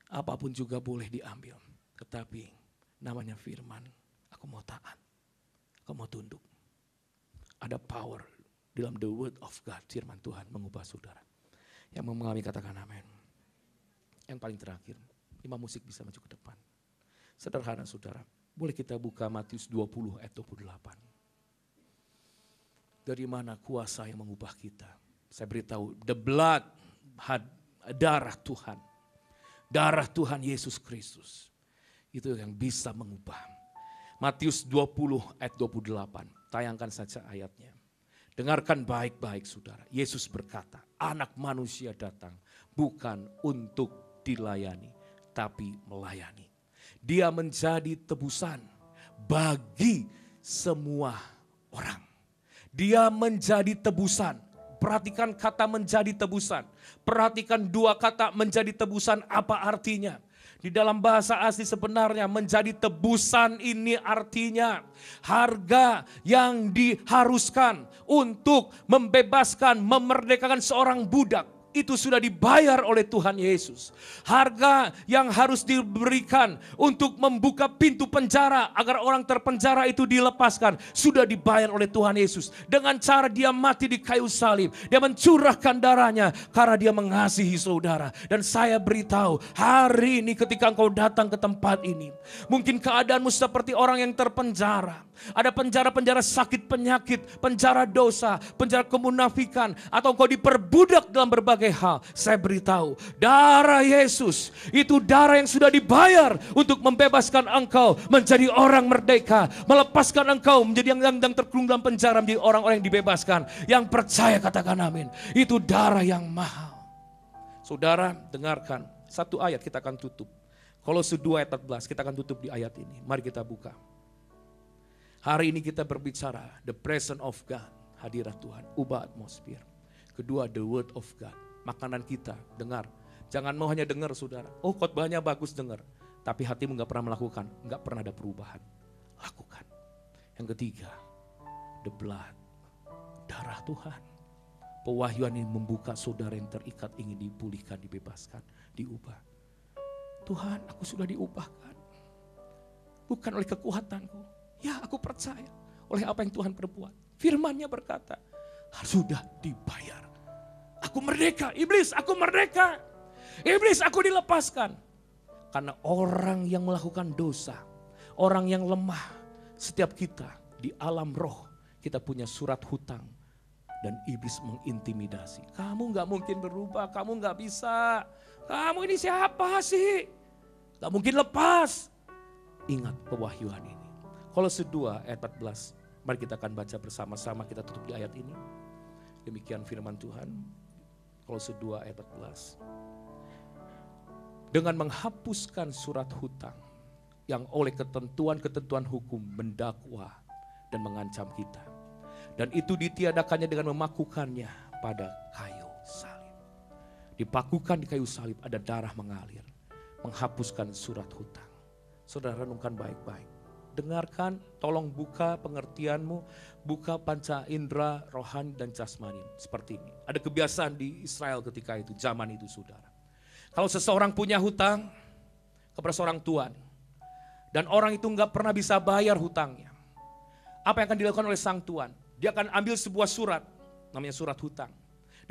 Apapun juga boleh diambil, tetapi namanya firman, aku mau taat, aku mau tunduk. Ada power dalam the word of God, firman Tuhan mengubah saudara. Yang mengalami katakan amin. Yang paling terakhir, imam musik bisa maju ke depan. Sederhana saudara, boleh kita buka Matius 20 ayat 28. Dari mana kuasa yang mengubah kita? Saya beritahu, the blood, darah Tuhan. Darah Tuhan Yesus Kristus. Itu yang bisa mengubah. Matius 20 ayat 28. Tayangkan saja ayatnya. Dengarkan baik-baik saudara. Yesus berkata, anak manusia datang bukan untuk dilayani, tapi melayani. Dia menjadi tebusan bagi semua orang. Dia menjadi tebusan. Perhatikan kata menjadi tebusan. Perhatikan dua kata menjadi tebusan, apa artinya. Di dalam bahasa asli sebenarnya menjadi tebusan ini artinya harga yang diharuskan untuk membebaskan, memerdekakan seorang budak. Itu sudah dibayar oleh Tuhan Yesus. Harga yang harus diberikan untuk membuka pintu penjara agar orang terpenjara itu dilepaskan sudah dibayar oleh Tuhan Yesus. Dengan cara dia mati di kayu salib. Dia mencurahkan darahnya karena dia mengasihi saudara. Dan saya beritahu hari ini ketika engkau datang ke tempat ini. Mungkin keadaanmu seperti orang yang terpenjara. Ada penjara-penjara sakit penyakit, penjara dosa, penjara kemunafikan. Atau engkau diperbudak dalam berbagai hal. Saya beritahu darah Yesus itu darah yang sudah dibayar untuk membebaskan engkau menjadi orang merdeka, melepaskan engkau menjadi yang terkurung dalam penjara menjadi orang-orang yang dibebaskan. Yang percaya katakan amin. Itu darah yang mahal. Saudara dengarkan satu ayat kita akan tutup. Kolose 2 ayat 14 kita akan tutup di ayat ini. Mari kita buka. Hari ini kita berbicara the presence of God, hadirat Tuhan, ubah atmosfer. Kedua the word of God. Makanan kita, dengar. Jangan mau hanya dengar saudara. Oh khotbahnya bagus dengar. Tapi hatimu gak pernah melakukan. Gak pernah ada perubahan. Lakukan. Yang ketiga, the blood. Darah Tuhan. Pewahyuan ini membuka saudara yang terikat ingin dipulihkan, dibebaskan, diubah. Tuhan aku sudah diubahkan. Bukan oleh kekuatanku. Ya aku percaya oleh apa yang Tuhan perbuat. Firman-Nya berkata, sudah dibayar. Aku merdeka, iblis aku merdeka. Iblis aku dilepaskan. Karena orang yang melakukan dosa, orang yang lemah, setiap kita di alam roh, kita punya surat hutang. Dan iblis mengintimidasi. Kamu gak mungkin berubah, kamu gak bisa. Kamu ini siapa sih? Gak mungkin lepas. Ingat pewahyuan ini. Kolose 2 ayat 14. Mari kita akan baca bersama-sama, kita tutup di ayat ini. Demikian firman Tuhan. Kolose 2 ayat 14. Dengan menghapuskan surat hutang yang oleh ketentuan-ketentuan hukum mendakwa dan mengancam kita. Dan itu ditiadakannya dengan memakukannya pada kayu salib. Dipakukan di kayu salib ada darah mengalir. Menghapuskan surat hutang. Saudara renungkan baik-baik. Dengarkan, tolong buka pengertianmu, buka panca indera, rohani dan jasmani. Seperti ini. Ada kebiasaan di Israel ketika itu, zaman itu saudara. Kalau seseorang punya hutang kepada seorang tuan, Dan orang itu nggak pernah bisa bayar hutangnya. Apa yang akan dilakukan oleh sang tuan? Dia akan ambil sebuah surat, namanya surat hutang.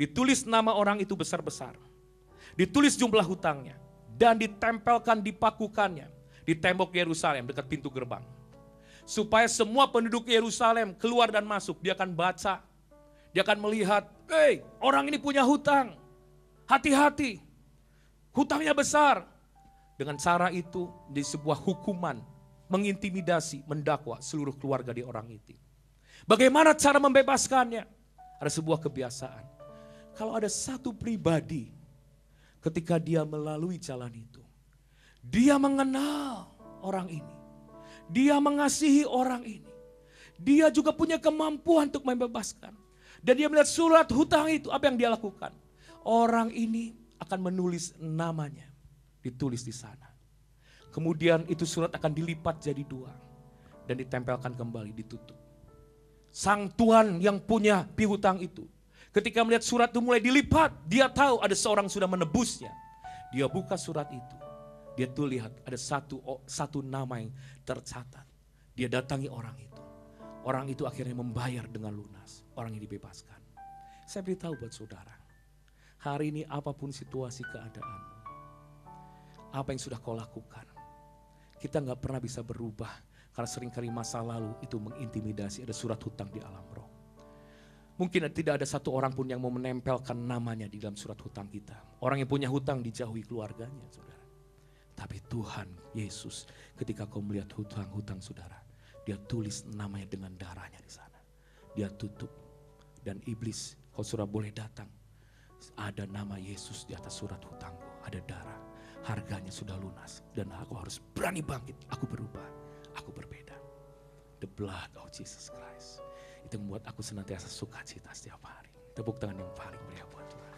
Ditulis nama orang itu besar-besar. Ditulis jumlah hutangnya. Dan ditempelkan, dipakukannya di tembok Yerusalem dekat pintu gerbang. Supaya semua penduduk Yerusalem keluar dan masuk, dia akan baca. Dia akan melihat, orang ini punya hutang. Hati-hati, hutangnya besar. Dengan cara itu di sebuah hukuman, mengintimidasi, mendakwa seluruh keluarga di orang itu. Bagaimana cara membebaskannya? Ada sebuah kebiasaan. Kalau ada satu pribadi, ketika dia melalui jalan itu, dia mengenal orang ini. Dia mengasihi orang ini. Dia juga punya kemampuan untuk membebaskan. Dan dia melihat surat hutang itu, apa yang dia lakukan? Orang ini akan menulis namanya, ditulis di sana. Kemudian itu surat akan dilipat jadi 2 dan ditempelkan kembali, ditutup. Sang tuan yang punya piutang itu, ketika melihat surat itu mulai dilipat, dia tahu ada seorang sudah menebusnya. Dia buka surat itu, dia tuh lihat ada satu nama yang tercatat. Dia datangi orang itu. Orang itu akhirnya membayar dengan lunas. Orang ini dibebaskan. Saya beritahu buat saudara, hari ini apapun situasi keadaanmu, apa yang sudah kau lakukan, kita gak pernah bisa berubah. Karena seringkali masa lalu itu mengintimidasi, ada surat hutang di alam roh. Mungkin tidak ada satu orang pun yang mau menempelkan namanya di dalam surat hutang kita. Orang yang punya hutang dijauhi keluarganya, saudara. Tapi Tuhan Yesus ketika kau melihat hutang-hutang saudara, dia tulis namanya dengan darahnya di sana. Dia tutup. Dan iblis, kau sudah boleh datang. Ada nama Yesus di atas surat hutangku, ada darah. Harganya sudah lunas dan aku harus berani bangkit. Aku berubah, aku berbeda. The blood of Jesus Christ. Itu membuat aku senantiasa sukacita setiap hari. Tepuk tangan yang paling meriah buat Tuhan.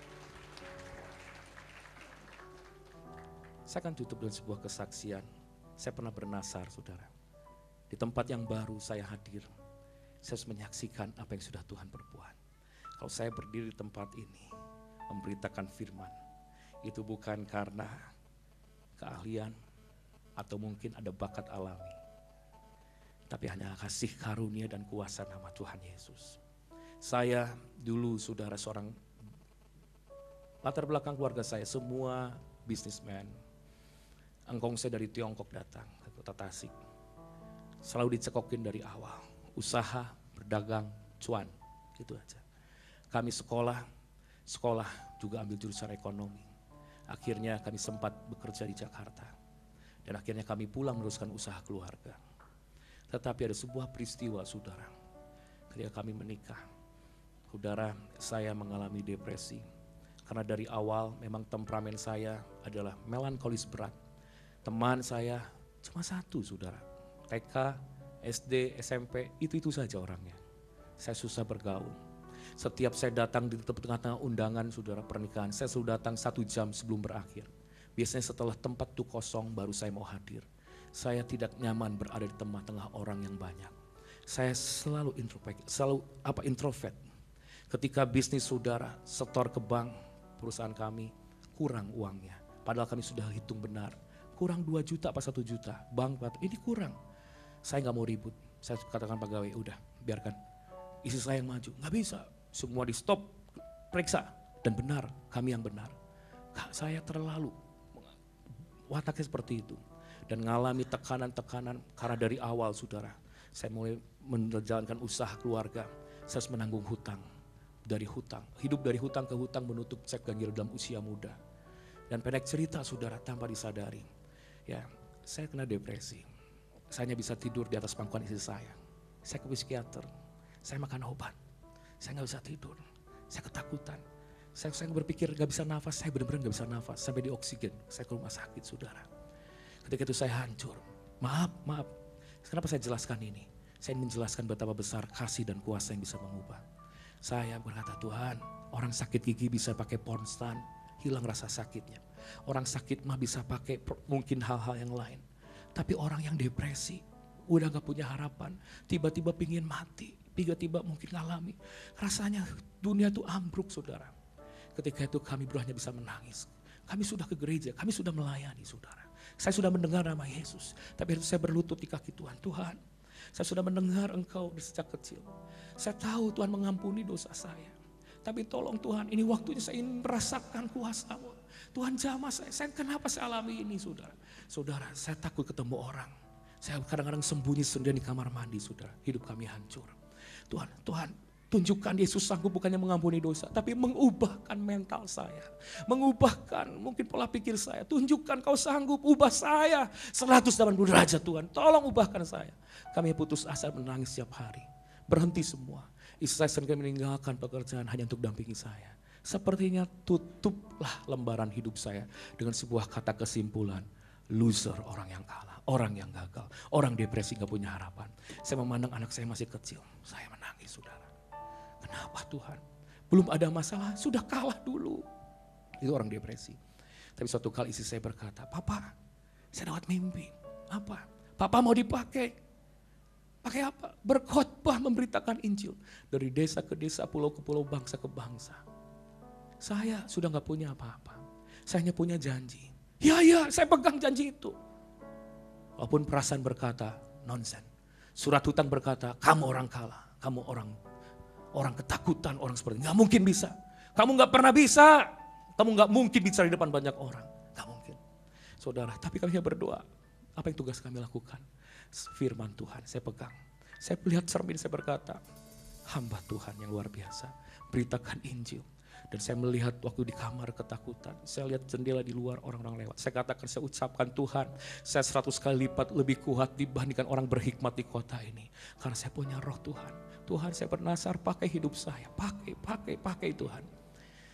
Saya akan tutup dengan sebuah kesaksian. Saya pernah bernasar, saudara. Di tempat yang baru saya hadir, saya harus menyaksikan apa yang sudah Tuhan perbuat. Kalau saya berdiri di tempat ini, memberitakan firman, itu bukan karena keahlian atau mungkin ada bakat alami, tapi hanya kasih karunia dan kuasa nama Tuhan Yesus. Saya dulu saudara seorang, latar belakang keluarga saya semua bisnismen. Engkong saya dari Tiongkok datang ke kota Tasik. Selalu dicekokin dari awal, usaha, berdagang, cuan, gitu aja. Kami sekolah juga ambil jurusan ekonomi. Akhirnya kami sempat bekerja di Jakarta. Dan akhirnya kami pulang meneruskan usaha keluarga. Tetapi ada sebuah peristiwa saudara. Ketika kami menikah, saudara, saya mengalami depresi. Karena dari awal memang temperamen saya adalah melankolis berat. Teman saya cuma satu saudara. TK, SD, SMP, itu saja orangnya. Saya susah bergaul. Setiap saya datang di tengah-tengah undangan saudara pernikahan, saya selalu datang 1 jam sebelum berakhir. Biasanya setelah tempat itu kosong baru saya mau hadir. Saya tidak nyaman berada di tengah-tengah orang yang banyak. Saya selalu introvert. Ketika bisnis saudara setor ke bank, perusahaan kami kurang uangnya. Padahal kami sudah hitung benar. Kurang 2 juta apa 1 juta. Bank ini kurang. Saya gak mau ribut. Saya katakan pegawai, udah biarkan. Istri saya yang maju. Gak bisa. Semua di stop, periksa. Dan benar, kami yang benar. Saya terlalu wataknya seperti itu. Dan mengalami tekanan-tekanan karena dari awal saudara. Saya mulai menjalankan usaha keluarga. Saya harus menanggung hutang. Dari hutang, hidup dari hutang ke hutang menutup cek ganjil dalam usia muda. Dan pendek cerita saudara tanpa disadari. Ya, saya kena depresi. Saya hanya bisa tidur di atas pangkuan istri saya. Saya ke psikiater, saya makan obat. Saya gak bisa tidur, saya ketakutan. Saya berpikir gak bisa nafas, saya benar-benar gak bisa nafas. Sampai di oksigen, saya ke rumah sakit saudara. Ketika itu saya hancur. Maaf. Kenapa saya jelaskan ini? Saya ingin menjelaskan betapa besar kasih dan kuasa yang bisa mengubah. Saya berkata, Tuhan, orang sakit gigi bisa pakai ponstan, hilang rasa sakitnya. Orang sakit mah bisa pakai mungkin hal-hal yang lain. Tapi orang yang depresi, udah gak punya harapan, tiba-tiba pingin mati, tiba-tiba mungkin ngalami. Rasanya dunia itu ambruk saudara. Ketika itu kami hanya bisa menangis. Kami sudah ke gereja, kami sudah melayani saudara. Saya sudah mendengar nama Yesus, tapi saya berlutut di kaki Tuhan. Tuhan, saya sudah mendengar Engkau sejak kecil. Saya tahu Tuhan mengampuni dosa saya. Tapi tolong Tuhan, ini waktunya saya ingin merasakan kuasa-Mu. Tuhan jamah saya kenapa saya alami ini saudara? Saudara, saya takut ketemu orang. Saya kadang-kadang sembunyi sendiri di kamar mandi saudara. Hidup kami hancur. Tuhan, tunjukkan Yesus sanggup bukannya mengampuni dosa, tapi mengubahkan mental saya. Mengubahkan mungkin pola pikir saya. Tunjukkan Kau sanggup ubah saya 180 derajat Tuhan. Tolong ubahkan saya. Kami putus asa menangis setiap hari. Berhenti semua. Istri saya sering meninggalkan pekerjaan hanya untuk dampingi saya. Sepertinya tutuplah lembaran hidup saya dengan sebuah kata kesimpulan. Loser, orang yang kalah, orang yang gagal, orang depresi gak punya harapan. Saya memandang anak saya masih kecil. Saya menangis saudara. Kenapa Tuhan? Belum ada masalah, sudah kalah dulu. Itu orang depresi. Tapi suatu kali istri saya berkata, Papa, saya dapat mimpi. Apa? Papa mau dipakai. Pakai apa? Berkhotbah memberitakan Injil. Dari desa ke desa, pulau ke pulau, bangsa ke bangsa. Saya sudah gak punya apa-apa. Saya hanya punya janji. Ya, saya pegang janji itu. Walaupun perasaan berkata, nonsen. Surat hutang berkata, kamu orang kalah. Kamu orang ketakutan, orang seperti ini. Gak mungkin bisa. Kamu gak pernah bisa. Kamu gak mungkin bicara di depan banyak orang. Gak mungkin. Saudara, tapi kami berdoa. Apa yang tugas kami lakukan? Firman Tuhan, saya pegang. Saya melihat cermin, saya berkata, hamba Tuhan yang luar biasa. Beritakan Injil. Dan saya melihat waktu di kamar ketakutan. Saya lihat jendela di luar orang-orang lewat. Saya katakan, saya ucapkan Tuhan, saya 100 kali lipat lebih kuat dibandingkan orang berhikmat di kota ini. Karena saya punya roh Tuhan. Tuhan, saya bernasar pakai hidup saya. Pakai Tuhan.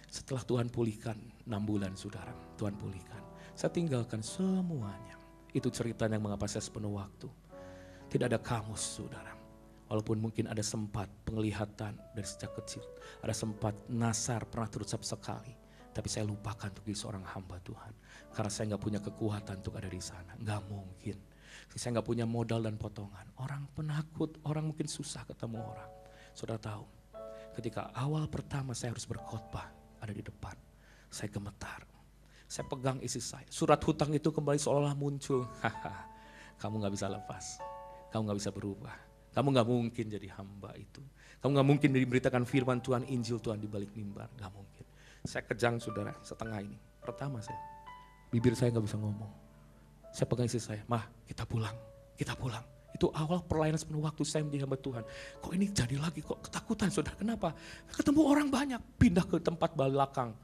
Setelah Tuhan pulihkan 6 bulan saudara. Tuhan pulihkan. Saya tinggalkan semuanya. Itu cerita yang mengapa saya sepenuh waktu. Tidak ada kamus saudara. Walaupun mungkin ada sempat penglihatan dari sejak kecil. Ada sempat nasar pernah terucap sekali. Tapi saya lupakan untuk jadi seorang hamba Tuhan. Karena saya gak punya kekuatan untuk ada di sana. Gak mungkin. Saya gak punya modal dan potongan. Orang penakut, orang mungkin susah ketemu orang. Saudara tahu, ketika awal pertama saya harus berkhotbah ada di depan. Saya gemetar. Saya pegang isi saya. Surat hutang itu kembali seolah muncul. Kamu gak bisa lepas. Kamu gak bisa berubah. Kamu gak mungkin jadi hamba itu. Kamu gak mungkin diberitakan firman Tuhan, Injil Tuhan di balik mimbar. Gak mungkin. Saya kejang saudara, setengah ini. Pertama bibir saya gak bisa ngomong. Saya pegang istri saya, Mah kita pulang. Itu awal pelayanan sepenuh waktu saya menjadi hamba Tuhan. Kok ini jadi lagi, kok ketakutan saudara, kenapa? Ketemu orang banyak, pindah ke tempat belakang.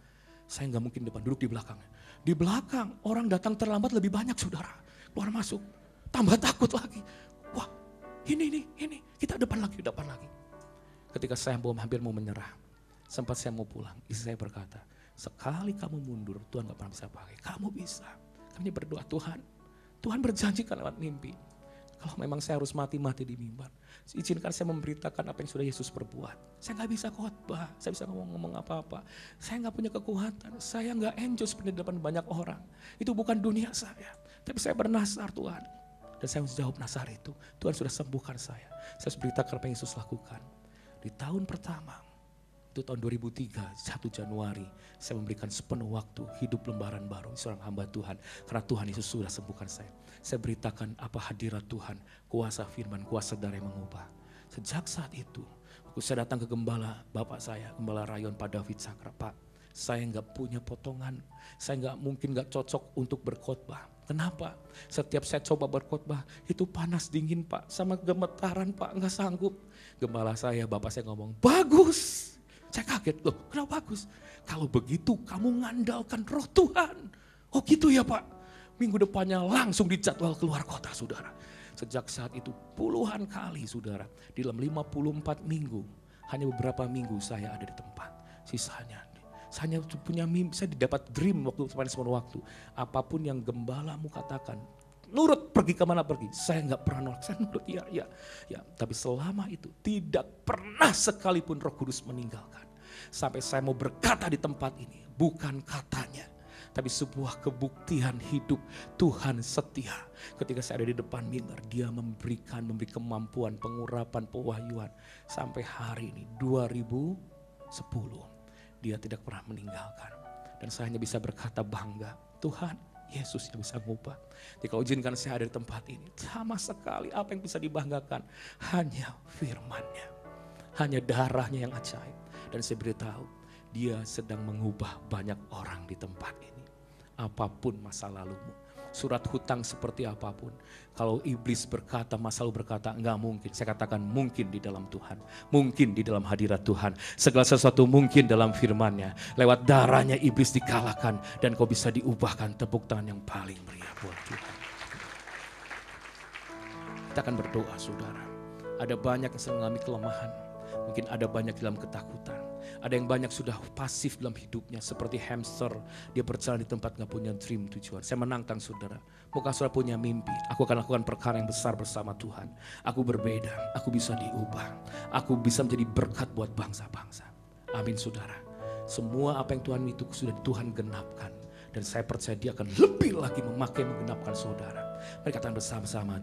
Saya gak mungkin depan, duduk di belakang. Di belakang, orang datang terlambat lebih banyak saudara. Keluar masuk, tambah takut lagi. Wah, ini, kita depan lagi. Ketika saya hampir mau menyerah, sempat saya mau pulang, istri saya berkata, sekali kamu mundur, Tuhan gak pernah bisa pakai, kamu bisa. Kami berdoa, Tuhan berjanjikan lewat mimpi. Kalau memang saya harus mati di mimbar, izinkan saya memberitakan apa yang sudah Yesus perbuat. Saya gak bisa khotbah, saya bisa ngomong apa-apa. Saya gak punya kekuatan, saya gak enjoy seperti di depan banyak orang. Itu bukan dunia saya, tapi saya bernasar Tuhan. Dan saya harus jawab nasar itu. Tuhan sudah sembuhkan saya. Saya harus beritakan apa yang Yesus lakukan. Di tahun pertama, itu tahun 2003, 1 Januari, saya memberikan sepenuh waktu hidup lembaran baru. Seorang hamba Tuhan. Karena Tuhan Yesus sudah sembuhkan saya. Saya beritakan apa hadirat Tuhan, kuasa firman, kuasa darah yang mengubah. Sejak saat itu, waktu saya datang ke gembala, bapak saya, gembala rayon Pak David Sakra, Pak, saya nggak punya potongan, saya mungkin nggak cocok untuk berkhotbah. Kenapa? Setiap saya coba berkhotbah, itu panas dingin Pak, sama gemetaran Pak, nggak sanggup. Gembala saya, bapak saya ngomong, bagus. Saya kaget, loh kenapa bagus? Kalau begitu kamu ngandalkan roh Tuhan. Oh gitu ya Pak. Minggu depannya langsung dijadwal keluar kota saudara. Sejak saat itu puluhan kali saudara, di dalam 54 minggu, hanya beberapa minggu saya ada di tempat. Sisanya saya hanya punya mimpi, saya didapat dream waktu sepenuh waktu. Apapun yang gembalamu katakan, nurut pergi kemana pergi. Saya nggak pernah nolak, saya nurut ya. Tapi selama itu tidak pernah sekalipun Roh Kudus meninggalkan. Sampai saya mau berkata di tempat ini, bukan katanya, tapi sebuah kebuktian hidup Tuhan setia. Ketika saya ada di depan mimbar, Dia memberi kemampuan, pengurapan, pewahyuan. Sampai hari ini 2010. Dia tidak pernah meninggalkan. Dan saya hanya bisa berkata bangga, Tuhan Yesus yang bisa mengubah. Jadi kau izinkan saya ada di tempat ini. Sama sekali apa yang bisa dibanggakan. Hanya firman-Nya. Hanya darahnya yang ajaib. Dan saya beritahu, dia sedang mengubah banyak orang di tempat ini. Apapun masa lalumu. Surat hutang seperti apapun. Kalau iblis berkata, masa lalu berkata, enggak mungkin. Saya katakan mungkin di dalam Tuhan. Mungkin di dalam hadirat Tuhan. Segala sesuatu mungkin dalam firman-Nya. Lewat darahnya iblis dikalahkan. Dan kau bisa diubahkan. Tepuk tangan yang paling meriah buat Tuhan. Kita akan berdoa saudara. Ada banyak yang sedang mengalami kelemahan. Mungkin ada banyak dalam ketakutan. Ada yang banyak sudah pasif dalam hidupnya. Seperti hamster. Dia berjalan di tempat gak punya dream, tujuan. Saya menantang saudara. Muka saudara punya mimpi. Aku akan lakukan perkara yang besar bersama Tuhan. Aku berbeda. Aku bisa diubah. Aku bisa menjadi berkat buat bangsa-bangsa. Amin saudara. Semua apa yang Tuhan itu sudah Tuhan genapkan. Dan saya percaya dia akan lebih lagi memakai menggenapkan saudara. Mari katakan bersama-sama.